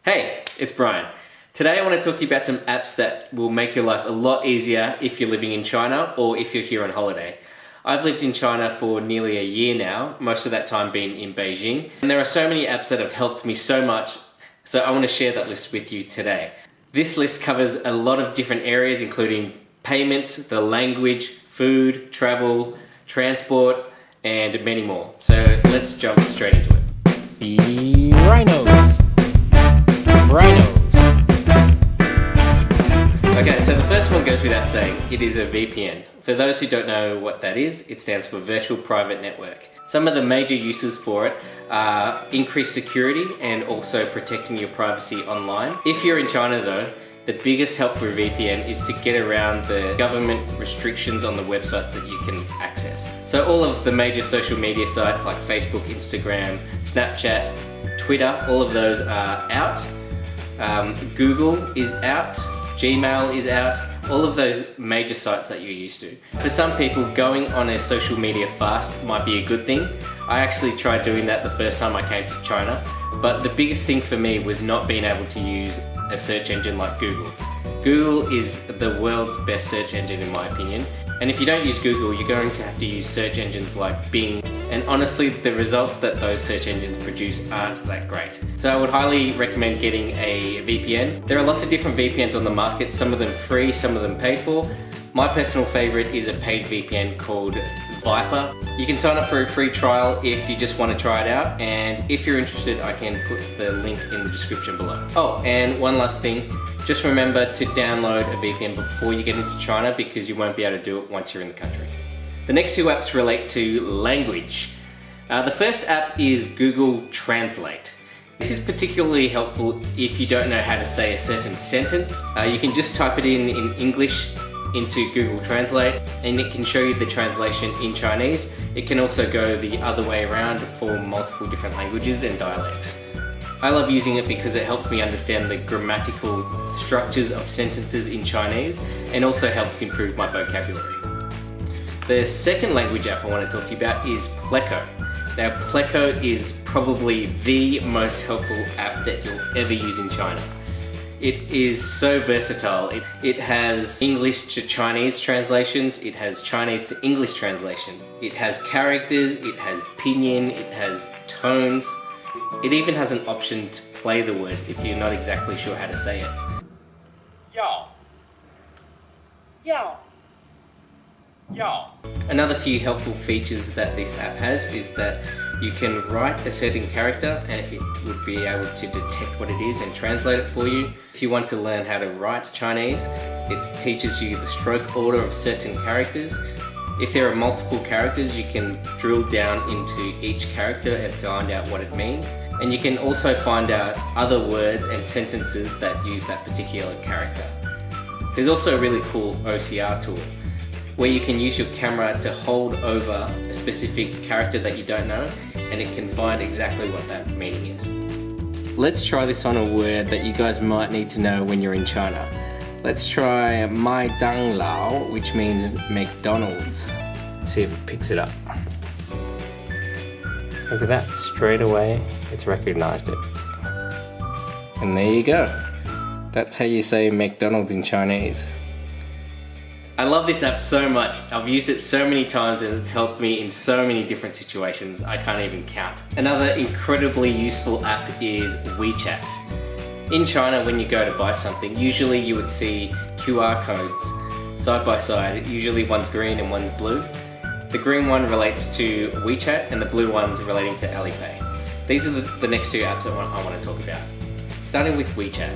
Hey, it's Brian. Today I want to talk to you about some apps that will make your life a lot easier if you're living in China or if you're here on holiday. I've lived in China for nearly a year now, most of that time being in Beijing. And there are so many apps that have helped me so much, so I want to share that list with you today. This list covers a lot of different areas, including payments, the language, food, travel, transport, and many more. So let's jump straight into it. Brhinos. Okay, so the first one goes without saying, it is a VPN. For those who don't know what that is, it stands for Virtual Private Network. Some of the major uses for it are increased security and also protecting your privacy online. If you're in China though, the biggest help for a VPN is to get around the government restrictions on the websites that you can access. So all of the major social media sites like Facebook, Instagram, Snapchat, Twitter, all of those are out. Google is out, Gmail is out, all of those major sites that you're used to. For some people, going on a social media fast might be a good thing. I actually tried doing that the first time I came to China, but the biggest thing for me was not being able to use a search engine like Google. Google is the world's best search engine in my opinion, and if you don't use Google, you're going to have to use search engines like Bing, and honestly, the results that those search engines produce aren't that great. So I would highly recommend getting a VPN. There are lots of different VPNs on the market, some of them free, some of them paid for. My personal favorite is a paid VPN called Vypr. You can sign up for a free trial if you just want to try it out, and if you're interested, I can put the link in the description below. Oh, and one last thing, just remember to download a VPN before you get into China because you won't be able to do it once you're in the country. The next two apps relate to language. The first app is Google Translate. This is particularly helpful if you don't know how to say a certain sentence. You can just type it in English into Google Translate and it can show you the translation in Chinese. It can also go the other way around for multiple different languages and dialects. I love using it because it helps me understand the grammatical structures of sentences in Chinese and also helps improve my vocabulary. The second language app I want to talk to you about is Pleco. Now Pleco is probably the most helpful app that you'll ever use in China. It is so versatile. It has English to Chinese translations, it has Chinese to English translation, it has characters, it has pinyin, it has tones. It even has an option to play the words if you're not exactly sure how to say it. Yao. Yao. Yao. Another few helpful features that this app has is that you can write a certain character and it would be able to detect what it is and translate it for you. If you want to learn how to write Chinese, it teaches you the stroke order of certain characters. If there are multiple characters, you can drill down into each character and find out what it means. And you can also find out other words and sentences that use that particular character. There's also a really cool OCR tool where you can use your camera to hold over a specific character that you don't know and it can find exactly what that meaning is. Let's try this on a word that you guys might need to know when you're in China. Let's try Mai Dang Lao, which means McDonald's. Let's see if it picks it up. Look at that, straight away it's recognized it. And there you go. That's how you say McDonald's in Chinese. I love this app so much. I've used it so many times and it's helped me in so many different situations I can't even count. Another incredibly useful app is Wechat. In China, when you go to buy something, usually you would see QR codes side by side. Usually one's green and one's blue. The green one relates to Wechat and the blue one's relating to Alipay. These are the next two apps I want to talk about. Starting with Wechat.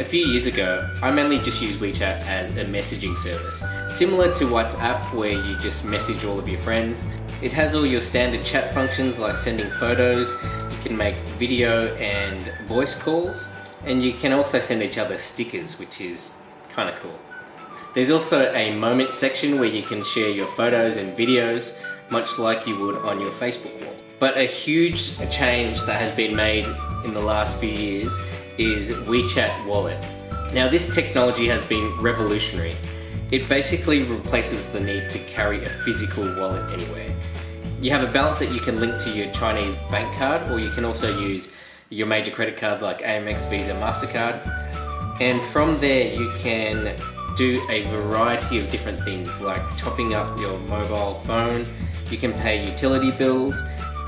A few years ago, I mainly just used Wechat as a messaging service. Similar to WhatsApp where you just message all of your friends. It has all your standard chat functions like sending photos, you can make video and voice calls, and you can also send each other stickers, which is kind of cool. There's also a moment section where you can share your photos and videos, much like you would on your Facebook wall. But a huge change that has been made in the last few years is Wechat Wallet. Now this technology has been revolutionary. It basically replaces the need to carry a physical wallet anywhere. You have a balance that you can link to your Chinese bank card, or you can also use your major credit cards like Amex, Visa, MasterCard. And from there you can do a variety of different things like topping up your mobile phone, you can pay utility bills,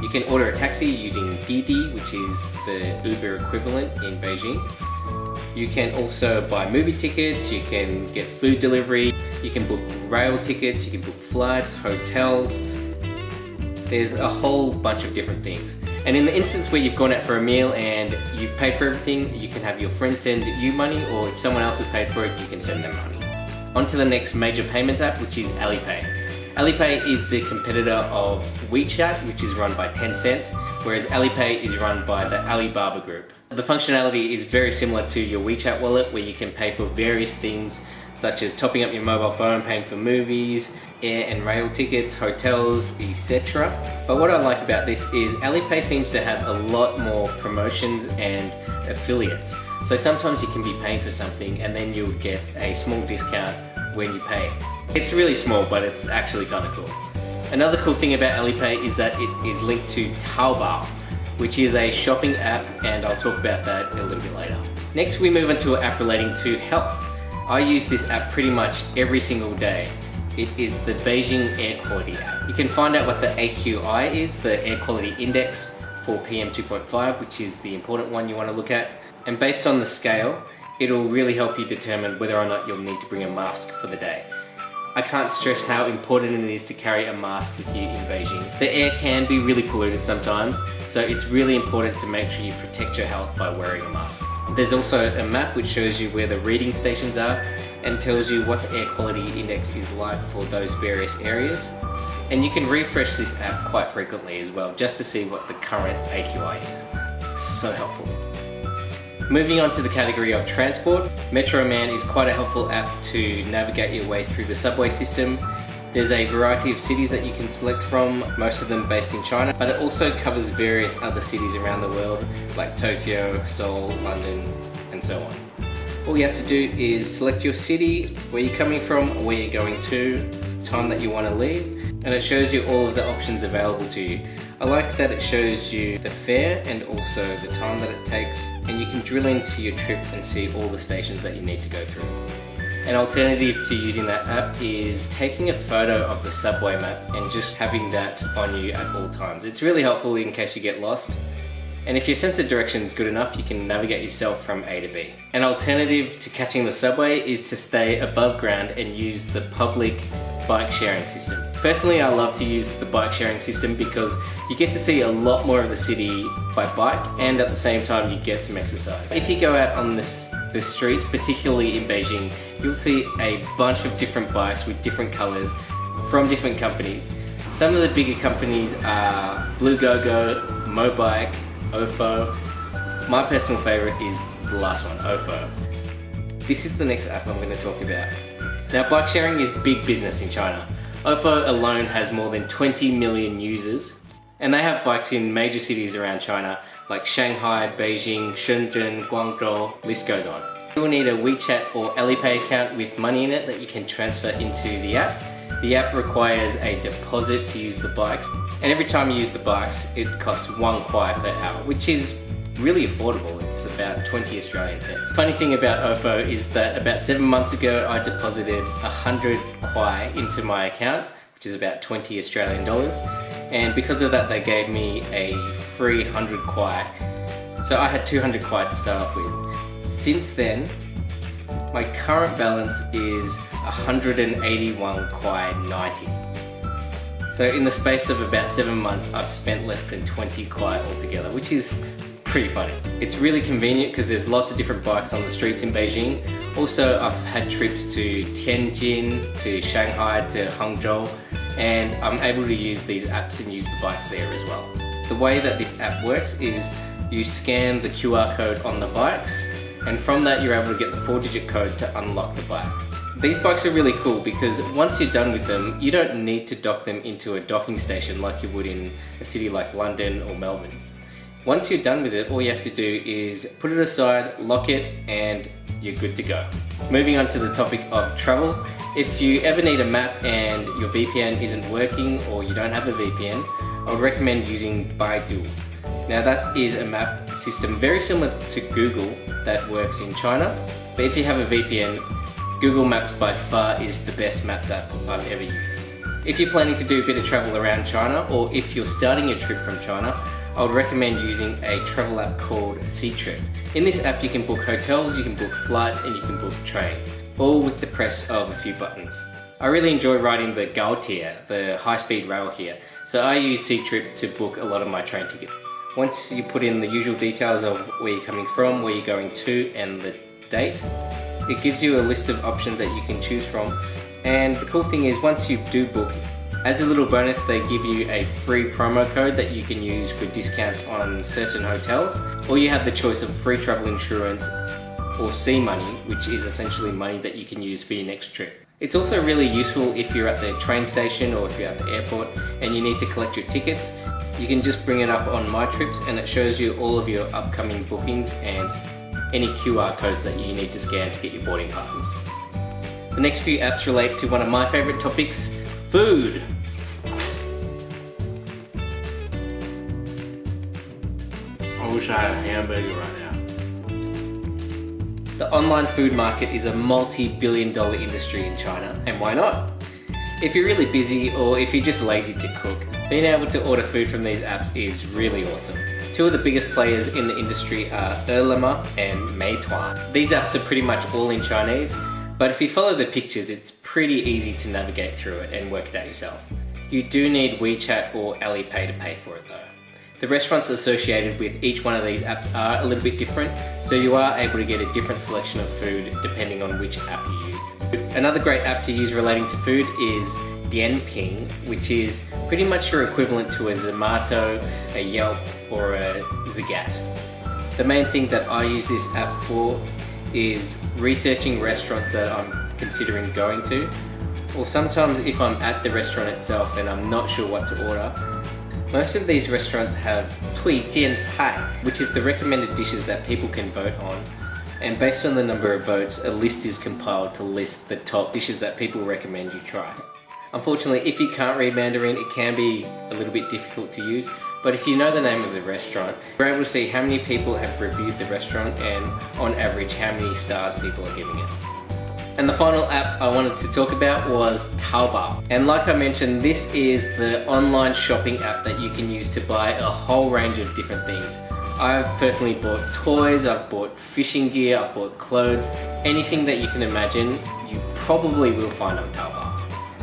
you can order a taxi using Didi, which is the Uber equivalent in Beijing. You can also buy movie tickets, you can get food delivery, you can book rail tickets, you can book flights, hotels. There's a whole bunch of different things. And in the instance where you've gone out for a meal and you've paid for everything, you can have your friend send you money, or if someone else has paid for it, you can send them money. On to the next major payments app, which is Alipay. Alipay is the competitor of Wechat, which is run by Tencent, whereas Alipay is run by the Alibaba group. The functionality is very similar to your Wechat wallet, where you can pay for various things such as topping up your mobile phone, paying for movies, air and rail tickets, hotels, etc. But what I like about this is Alipay seems to have a lot more promotions and affiliates. So sometimes you can be paying for something and then you'll get a small discount when you pay. It's really small, but it's actually kind of cool. Another cool thing about Alipay is that it is linked to Taobao, which is a shopping app, and I'll talk about that a little bit later. Next, we move on to an app relating to health. I use this app pretty much every single day. It is the Beijing Air Quality app. You can find out what the AQI is, the Air Quality Index for PM 2.5, which is the important one you want to look at. And based on the scale, it'll really help you determine whether or not you'll need to bring a mask for the day. I can't stress how important it is to carry a mask with you in Beijing. The air can be really polluted sometimes, so it's really important to make sure you protect your health by wearing a mask. There's also a map which shows you where the reading stations are and tells you what the air quality index is like for those various areas. And you can refresh this app quite frequently as well, just to see what the current AQI is. So helpful. Moving on to the category of transport, Metroman is quite a helpful app to navigate your way through the subway system. There's a variety of cities that you can select from, most of them based in China, but it also covers various other cities around the world like Tokyo, Seoul, London, and so on. All you have to do is select your city, where you're coming from, where you're going to, the time that you want to leave, and it shows you all of the options available to you. I like that it shows you the fare and also the time that it takes, and you can drill into your trip and see all the stations that you need to go through. An alternative to using that app is taking a photo of the subway map and just having that on you at all times. It's really helpful in case you get lost. And if your sense of direction is good enough, you can navigate yourself from A to B. An alternative to catching the subway is to stay above ground and use the public bike sharing system. Personally, I love to use the bike sharing system because you get to see a lot more of the city by bike, and at the same time you get some exercise. If you go out on the streets, particularly in Beijing, you'll see a bunch of different bikes with different colors from different companies. Some of the bigger companies are Blue Go-Go, Mobike, Ofo. My personal favorite is the last one, Ofo. This is the next app I'm going to talk about. Now, bike sharing is big business in China. Ofo alone has more than 20 million users, and they have bikes in major cities around China like Shanghai, Beijing, Shenzhen, Guangzhou, list goes on. You will need a Wechat or Alipay account with money in it that you can transfer into the app. The app requires a deposit to use the bikes, and every time you use the bikes it costs 1 kwai per hour, which is really affordable. It's about 20 Australian cents. Funny thing about Ofo is that about 7 months ago I deposited 100 kwai into my account, which is about 20 Australian dollars, and because of that they gave me a free 100 kwai. So I had 200 kwai to start off with. Since then, my current balance is 181 kwai 90. So in the space of about 7 months I've spent less than 20 kwai altogether, which is pretty funny. It's really convenient because there's lots of different bikes on the streets in Beijing. Also, I've had trips to Tianjin, to Shanghai, to Hangzhou, and I'm able to use these apps and use the bikes there as well. The way that this app works is you scan the QR code on the bikes, and from that you're able to get the 4-digit code to unlock the bike. These bikes are really cool because once you're done with them, you don't need to dock them into a docking station like you would in a city like London or Melbourne. Once you're done with it, all you have to do is put it aside, lock it, and you're good to go. Moving on to the topic of travel. If you ever need a map and your VPN isn't working or you don't have a VPN, I would recommend using Baidu. Now that is a map system very similar to Google that works in China, but if you have a VPN, Google Maps by far is the best maps app I've ever used. If you're planning to do a bit of travel around China, or if you're starting a trip from China, I would recommend using a travel app called Ctrip. In this app you can book hotels, you can book flights, and you can book trains, all with the press of a few buttons. I really enjoy riding the Gaotie, the high-speed rail here, so I use Ctrip to book a lot of my train tickets. Once you put in the usual details of where you're coming from, where you're going to, and the date, it gives you a list of options that you can choose from. And the cool thing is, once you do book, as a little bonus they give you a free promo code that you can use for discounts on certain hotels, or you have the choice of free travel insurance or sea money, which is essentially money that you can use for your next trip. It's also really useful if you're at the train station or if you're at the airport and you need to collect your tickets. You can just bring it up on My Trips and it shows you all of your upcoming bookings and any QR codes that you need to scan to get your boarding passes. The next few apps relate to one of my favorite topics, food. I wish I had a hamburger right now. The online food market is a multi-billion-dollar industry in China, and why not? If you're really busy or if you're just lazy to cook, being able to order food from these apps is really awesome. Two of the biggest players in the industry are Eleme and Meituan. These apps are pretty much all in Chinese, but if you follow the pictures, it's pretty easy to navigate through it and work it out yourself. You do need Wechat or Alipay to pay for it though. The restaurants associated with each one of these apps are a little bit different, so you are able to get a different selection of food depending on which app you use. Another great app to use relating to food is Dian, which is pretty much your equivalent to a Zomato, a Yelp, or a Zagat. The main thing that I use this app for is researching restaurants that I'm considering going to, or sometimes if I'm at the restaurant itself and I'm not sure what to order. Most of these restaurants have 推荐菜, which is the recommended dishes that people can vote on, and based on the number of votes, a list is compiled to list the top dishes that people recommend you try. Unfortunately, if you can't read Mandarin, it can be a little bit difficult to use, but if you know the name of the restaurant, you're able to see how many people have reviewed the restaurant and on average how many stars people are giving it. And the final app I wanted to talk about was Taobao. And like I mentioned, this is the online shopping app that you can use to buy a whole range of different things. I've personally bought toys, I've bought fishing gear, I've bought clothes, anything that you can imagine, you probably will find on Taobao.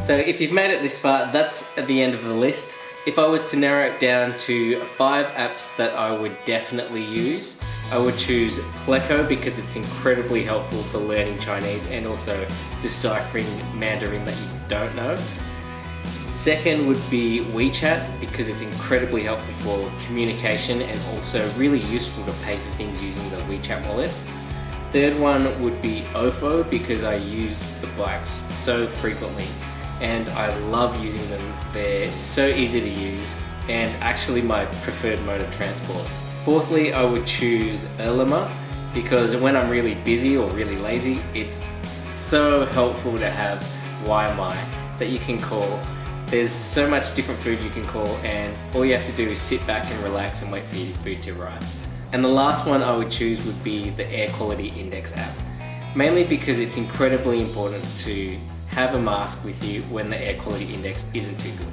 So if you've made it this far, that's at the end of the list. If I was to narrow it down to 5 apps that I would definitely use, I would choose Pleco because it's incredibly helpful for learning Chinese and also deciphering Mandarin that you don't know. Second would be Wechat because it's incredibly helpful for communication and also really useful to pay for things using the Wechat wallet. Third one would be Ofo because I use the bikes so frequently and I love using them. They're so easy to use and actually my preferred mode of transport. Fourthly, I would choose Eleme because when I'm really busy or really lazy, it's so helpful to have YMI that you can call. There's so much different food you can call and all you have to do is sit back and relax and wait for your food to arrive. And the last one I would choose would be the Air Quality Index app, mainly because it's incredibly important to have a mask with you when the air quality index isn't too good.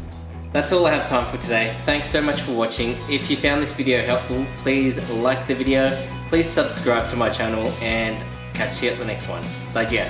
That's all I have time for today. Thanks so much for watching. If you found this video helpful, please like the video, please subscribe to my channel and catch you at the next one. 再见.